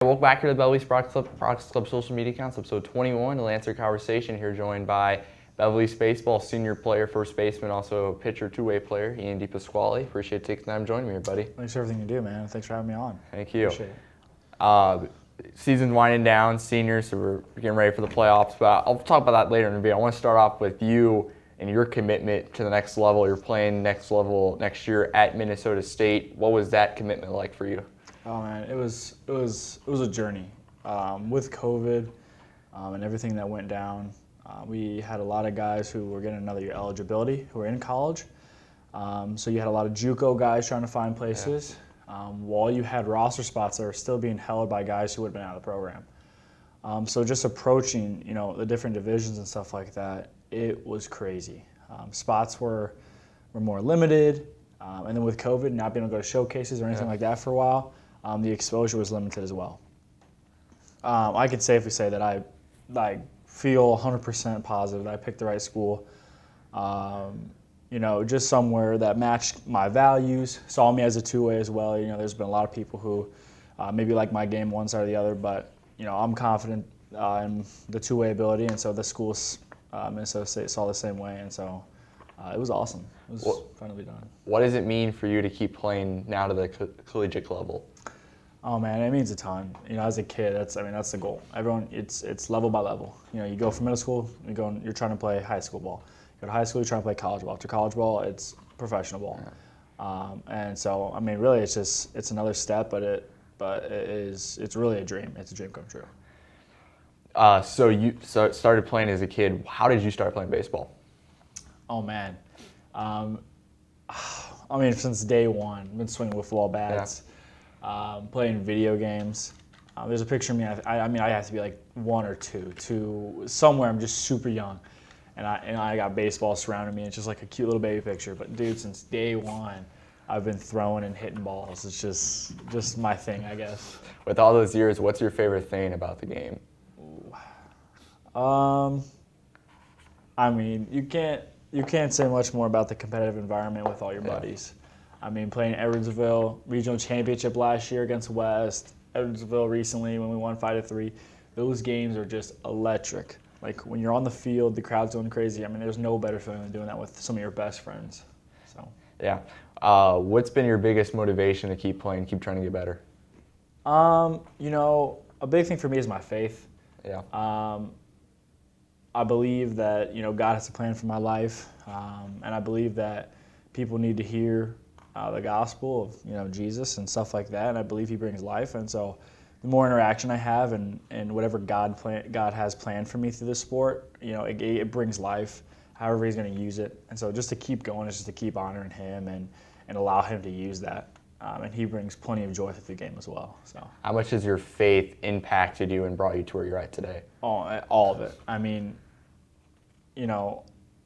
Welcome back here to the Belleville East Products Club social media accounts, episode 21. To answer conversation here, joined by Belleville East baseball senior player, first baseman, also pitcher, two-way player, Ean DiPasquale. Appreciate taking time joining me here, buddy. Thanks for everything you do, man. Thanks for having me on. Thank you. Appreciate it. Season's winding down, seniors, so we're getting ready for the playoffs. But I'll talk about that later in the video. I want to start off with you and your commitment to the next level. You're playing next level next year at Minnesota State. What was that commitment like for you? Oh man, it was a journey. With COVID and everything that went down, we had a lot of guys who were getting another year eligibility who were in college. So you had a lot of JUCO guys trying to find places, while you had roster spots that were still being held by guys who would have been out of the program. So just approaching, the different divisions and stuff like that, it was crazy. Spots were more limited, and then with COVID not being able to go to showcases or anything like that for a while, the exposure was limited as well. I could safely say that I feel 100% positive that I picked the right school. Just somewhere that matched my values, saw me as a two-way as well. There's been a lot of people who maybe like my game one side or the other, but I'm confident in the two-way ability, and so the schools, Minnesota State, saw the same way, and so it was awesome. It was fun to be done. What does it mean for you to keep playing now to the collegiate level? Oh man, it means a ton. As a kid, that's the goal. Everyone, it's level by level. You go from middle school, you're trying to play high school ball. You go to high school, you're trying to play college ball. After college ball, it's professional ball. Yeah. And so, really, it's another step, but it's really a dream. It's a dream come true. So you started playing as a kid. How did you start playing baseball? Oh man, since day one, I've been swinging with football bats. Yeah. Playing video games. There's a picture of me. I have to be like one or two somewhere. I'm just super young, and I got baseball surrounding me. It's just like a cute little baby picture. But dude, since day one, I've been throwing and hitting balls. It's just my thing, I guess. With all those years, what's your favorite thing about the game? You can't say much more about the competitive environment with all your buddies. Playing Edwardsville regional championship last year against West, Edwardsville recently when we won 5-3, those games are just electric. Like when you're on the field, the crowd's going crazy. There's no better feeling than doing that with some of your best friends. So. Yeah. What's been your biggest motivation to keep playing, keep trying to get better? A big thing for me is my faith. Yeah. I believe that, God has a plan for my life, and I believe that people need to hear the gospel of Jesus and stuff like that, and I believe He brings life. And so, the more interaction I have and whatever God has planned for me through this sport, it brings life. However He's going to use it, and so just to keep going is just to keep honoring Him and allow Him to use that, and He brings plenty of joy through the game as well. So, how much has your faith impacted you and brought you to where you're at today? All of it.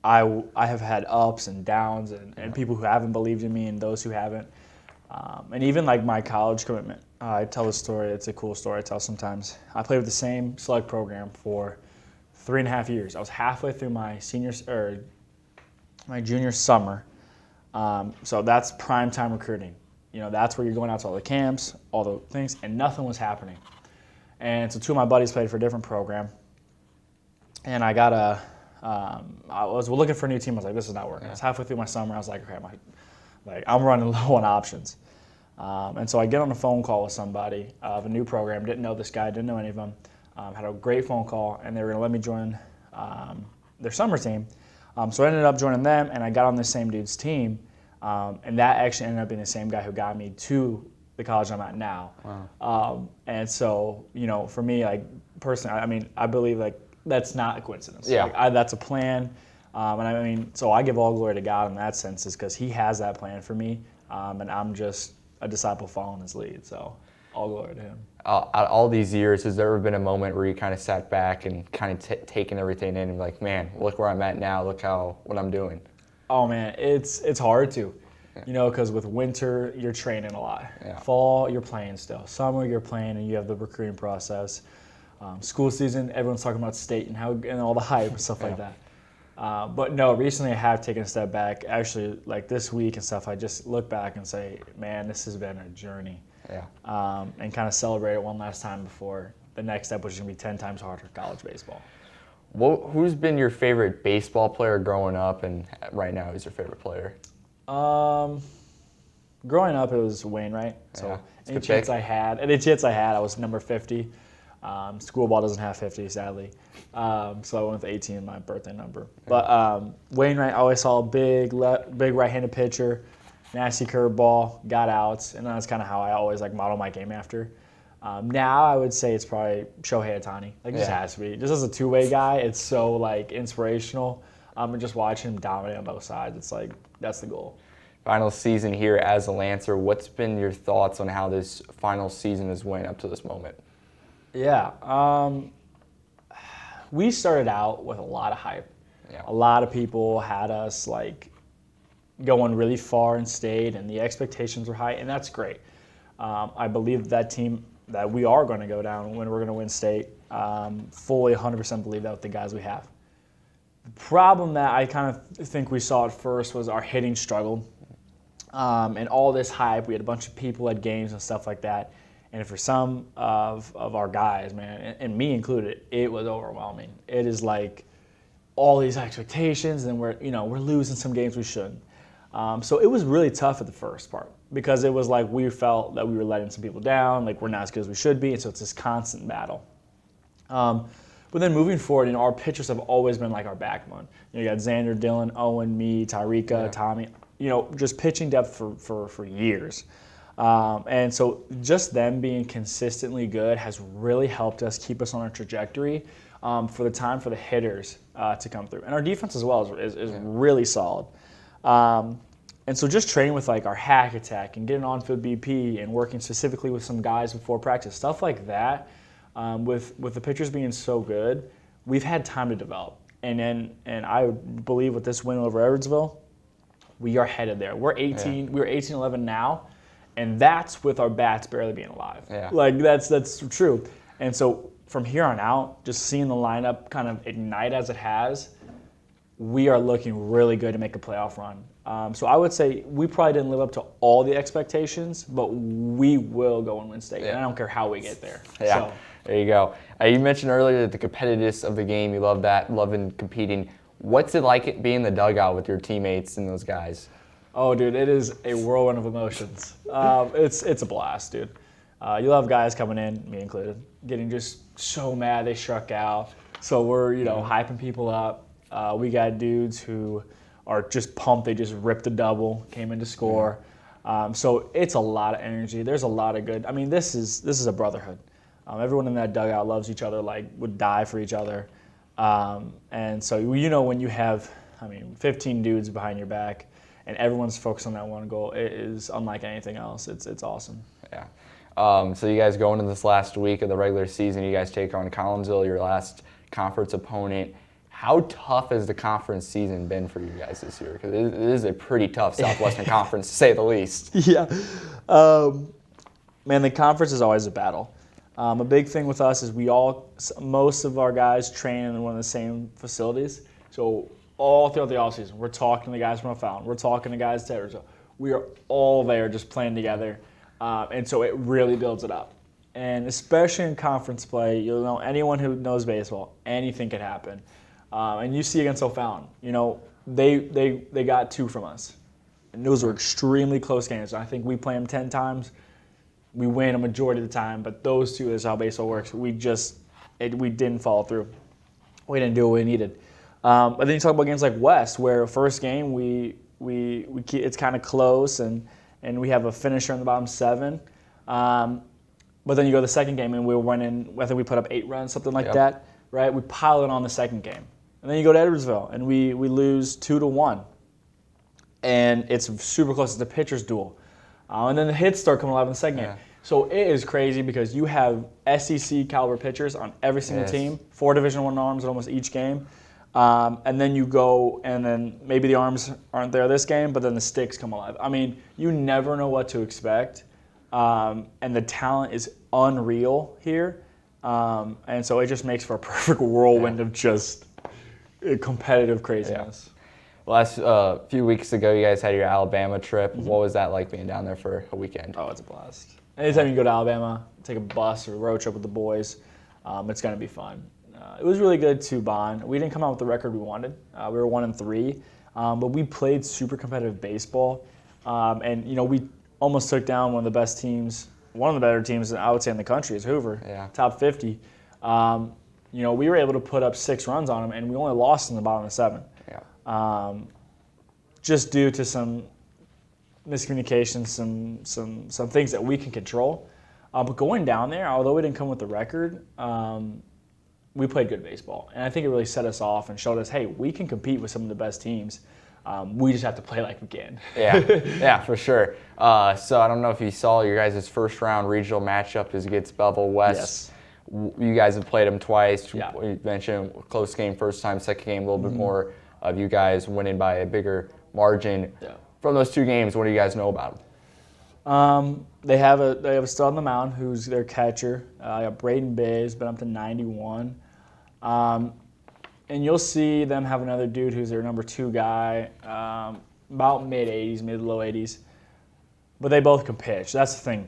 I have had ups and downs and people who haven't believed in me and those who haven't. And even like my college commitment. I tell this story. It's a cool story I tell sometimes. I played with the same select program for 3.5 years. I was halfway through my junior summer. So that's prime time recruiting. That's where you're going out to all the camps, all the things, and nothing was happening. And so two of my buddies played for a different program. And I got I was looking for a new team. I was like, this is not working. I was halfway through my summer. I was like, okay, I'm running low on options. And so I get on a phone call with somebody of a new program. Didn't know this guy. Didn't know any of them. Had a great phone call, and they were going to let me join their summer team. So I ended up joining them, and I got on the same dude's team. And that actually ended up being the same guy who got me to the college I'm at now. Wow. And so, for me, personally, I believe that's not a coincidence. Yeah. That's a plan. So I give all glory to God in that sense, is because He has that plan for me, and I'm just a disciple following His lead. So all glory to Him. All these years, has there ever been a moment where you kind of sat back and kind of taken everything in and like, man, look where I'm at now, look what I'm doing? Oh man, it's hard to, because with winter you're training a lot. Yeah. Fall you're playing still. Summer you're playing and you have the recruiting process. School season, everyone's talking about state and all the hype and stuff like that. But no, recently I have taken a step back. Actually, like this week and stuff, I just look back and say, man, this has been a journey. and kind of celebrate it one last time before the next step, which is going to be 10 times harder, college baseball. Who's been your favorite baseball player growing up, and right now who's your favorite player? Growing up, it was Wainwright. So any chance I had, I was number 50. School ball doesn't have 50, sadly. So I went with 18, my birthday number. But Wainwright, I always saw a big right-handed pitcher, nasty curveball, got outs, and that's kind of how I always model my game after. Now I would say it's probably Shohei Ohtani. Just has to be. Just as a two-way guy, it's so inspirational. And just watching him dominate on both sides, it's that's the goal. Final season here as a Lancer. What's been your thoughts on how this final season has went up to this moment? Yeah, we started out with a lot of hype. Yeah. A lot of people had us going really far in state, and the expectations were high, and that's great. I believe that team that we are going to go down when we're going to win state. Fully 100% believe that with the guys we have. The problem that I kind of think we saw at first was our hitting struggled. And all this hype, we had a bunch of people at games and stuff like that. And for some of our guys, man, and me included, it was overwhelming. It is all these expectations, and we're losing some games we shouldn't. So it was really tough at the first part because it was we felt that we were letting some people down, we're not as good as we should be, and so it's this constant battle. But then moving forward, our pitchers have always been our backbone. You got Xander, Dylan, Owen, me, Tyrika, Tommy. Just pitching depth for years. And so just them being consistently good has really helped us keep us on our trajectory for the hitters to come through. And our defense as well is really solid. And so just training with our hack attack and getting on-field BP and working specifically with some guys before practice, stuff like that, with the pitchers being so good, we've had time to develop. And I believe with this win over Edwardsville, we are headed there. We're 18. We're 18-11 now, and that's with our bats barely being alive. Yeah. That's true. And so from here on out, just seeing the lineup kind of ignite as it has, we are looking really good to make a playoff run. So I would say we probably didn't live up to all the expectations, but we will go and win state. And I don't care how we get there. Yeah. So. There you go. You mentioned earlier the competitiveness of the game. You love that, loving competing. What's it like being in the dugout with your teammates and those guys? Oh, dude, it is a whirlwind of emotions. It's a blast, dude. You love guys coming in, me included, getting just so mad they struck out. So we're, hyping people up. We got dudes who are just pumped. They just ripped a double, came in to score. So it's a lot of energy. There's a lot of good. I mean, this is a brotherhood. Everyone in that dugout loves each other, would die for each other. And so, when you have, 15 dudes behind your back and everyone's focused on that one goal, it is unlike anything else. It's awesome. Yeah. So you guys go into this last week of the regular season, you guys take on Collinsville, your last conference opponent. How tough has the conference season been for you guys this year? Because it is a pretty tough Southwestern Conference, to say the least. Yeah. Man, the conference is always a battle. A big thing with us is most of our guys train in one of the same facilities. So all throughout the offseason, we're talking to the guys from O'Fallon. We're talking to guys there. So we are all there just playing together. And so it really builds it up. And especially in conference play, anyone who knows baseball, anything could happen. And you see against O'Fallon, they got 2 from us. And those were extremely close games. I think we play them 10 times. We win a majority of the time, but those 2 is how baseball works. We didn't follow through. We didn't do what we needed. But then you talk about games like West, where first game it's kind of close and we have a finisher in the bottom 7. But then you go to the second game and we're winning. I think we put up 8 runs, something like that, right? We pile it on the second game, and then you go to Edwardsville and we lose 2-1, and it's super close. It's a pitcher's duel. And then the hits start coming alive in the second game. So it is crazy because you have SEC caliber pitchers on every single team, 4 Division I arms in almost each game. And then you go, and then maybe the arms aren't there this game, but then the sticks come alive. You never know what to expect. And the talent is unreal here. And so it just makes for a perfect whirlwind of just competitive craziness. Last few weeks ago, you guys had your Alabama trip. What was that like being down there for a weekend? Oh, it's a blast. Anytime you go to Alabama, take a bus or a road trip with the boys, it's going to be fun. It was really good to bond. We didn't come out with the record we wanted. We were 1-3, but we played super competitive baseball, and we almost took down one of the best teams, one of the better teams I would say in the country is Hoover, top 50. We were able to put up 6 runs on them, and we only lost in the bottom of 7. Just due to some miscommunications, some things that we can control. But going down there, although we didn't come with the record, we played good baseball. And I think it really set us off and showed us, hey, we can compete with some of the best teams. We just have to play like we can. Yeah, for sure. So I don't know if you saw your guys' first round regional matchup is against Belleville West. Yes. You guys have played them twice. Yeah. You mentioned close game first time, second game a little bit more of you guys winning by a bigger margin. Yeah. From those 2 games, what do you guys know about them? They have a stud on the mound who's their catcher. Got Braden Bays, been up to 91. And you'll see them have another dude who's their number 2 guy, about mid-80s, mid-low 80s. But they both can pitch. That's the thing.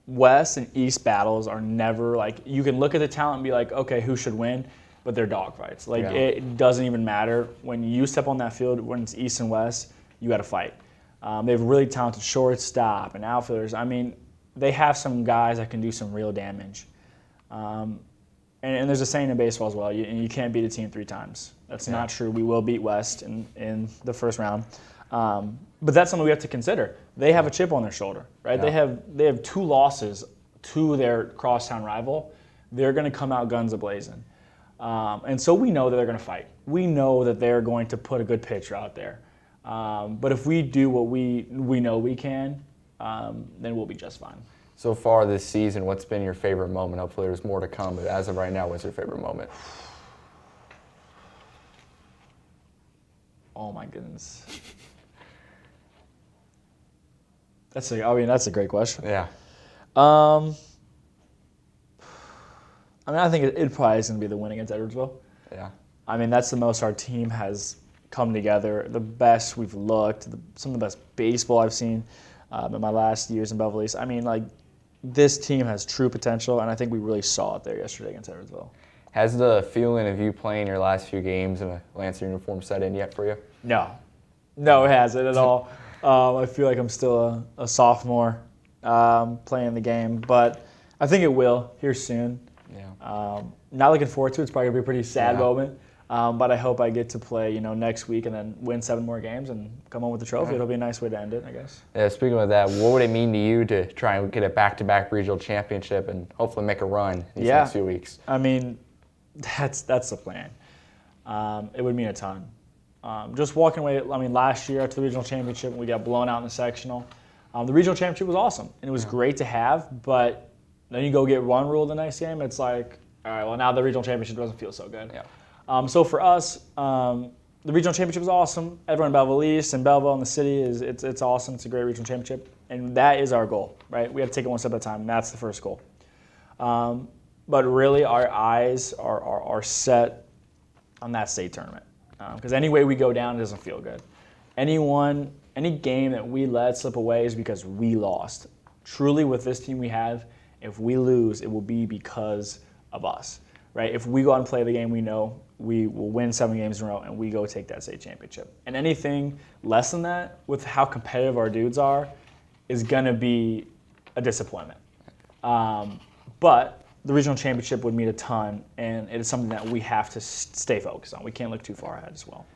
West and East battles are never like, you can look at the talent and be like, okay, who should win? But they're dogfights. It doesn't even matter. When you step on that field, when it's East and West, you got to fight. They have really talented shortstop and outfielders. I mean, they have some guys that can do some real damage. And there's a saying in baseball as well, you can't beat a team 3 times. That's not true. We will beat West in the first round. But that's something we have to consider. They have a chip on their shoulder, right? Yeah. They have 2 losses to their crosstown rival. They're going to come out guns a-blazing. And so we know that they're going to fight. We know that they're going to put a good pitcher out there. But if we do what we know we can, then we'll be just fine. So far this season, what's been your favorite moment? Hopefully there's more to come, but as of right now, what's your favorite moment? Oh my goodness. That's a great question. Yeah. I think it probably is going to be the win against Edwardsville. Yeah. That's the most our team has come together, the best we've looked, some of the best baseball I've seen in my last years in Belleville East. This team has true potential, and I think we really saw it there yesterday against Edwardsville. Has the feeling of you playing your last few games in a Lancer uniform set in yet for you? No, it hasn't at all. I feel like I'm still a sophomore playing the game, but I think it will here soon. Yeah. Not looking forward to it. It's probably going to be a pretty sad moment, but I hope I get to play next week and then win 7 more games and come home with the trophy. It'll be a nice way to end it, I guess. Yeah, speaking of that, what would it mean to you to try and get a back-to-back regional championship and hopefully make a run these next few weeks? That's the plan. It would mean a ton. Just walking away, last year after the regional championship, we got blown out in the sectional. The regional championship was awesome, and it was great to have, but then you go get one rule the next game, it's like, all right, well, now the regional championship doesn't feel so good. Yeah. So for us, the regional championship is awesome. Everyone in Belleville East and Belleville in the city, it's awesome. It's a great regional championship, and that is our goal, right? We have to take it one step at a time, and that's the first goal. But really, our eyes are set on that state tournament. Because any way we go down, it doesn't feel good. Any game that we let slip away is because we lost. Truly, with this team we have, if we lose, it will be because of us, right? If we go out and play the game we know, we will win 7 games in a row, and we go take that state championship. And anything less than that, with how competitive our dudes are, is going to be a disappointment. But the regional championship would mean a ton, and it is something that we have to stay focused on. We can't look too far ahead as well.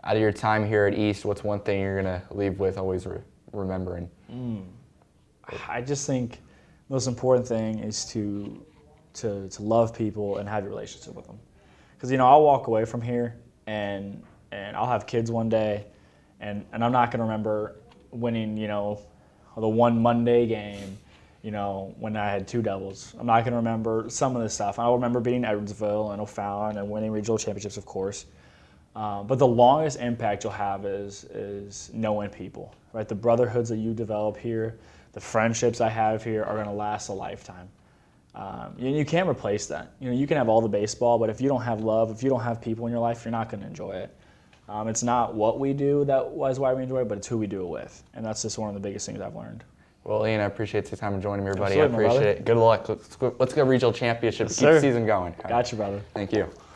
Out of your time here at East, what's one thing you're going to leave with always remembering? I just think the most important thing is to love people and have a relationship with them. Because, I'll walk away from here, and I'll have kids one day, and I'm not going to remember winning, the one Monday game, when I had 2 doubles. I'm not going to remember some of this stuff. I'll remember beating Edwardsville and O'Fallon and winning regional championships, of course. But the longest impact you'll have is knowing people, right? The brotherhoods that you develop here, the friendships I have here are going to last a lifetime. You can't replace that. You can have all the baseball, but if you don't have love, if you don't have people in your life, you're not going to enjoy it. It's not what we do that was why we enjoy it, but it's who we do it with. And that's just one of the biggest things I've learned. Well, Ian, I appreciate the time of joining me, buddy. Absolutely, I appreciate it. Good luck. Let's go regional championship. Yes, Keep the sir. season going. Got you, brother. Thank you.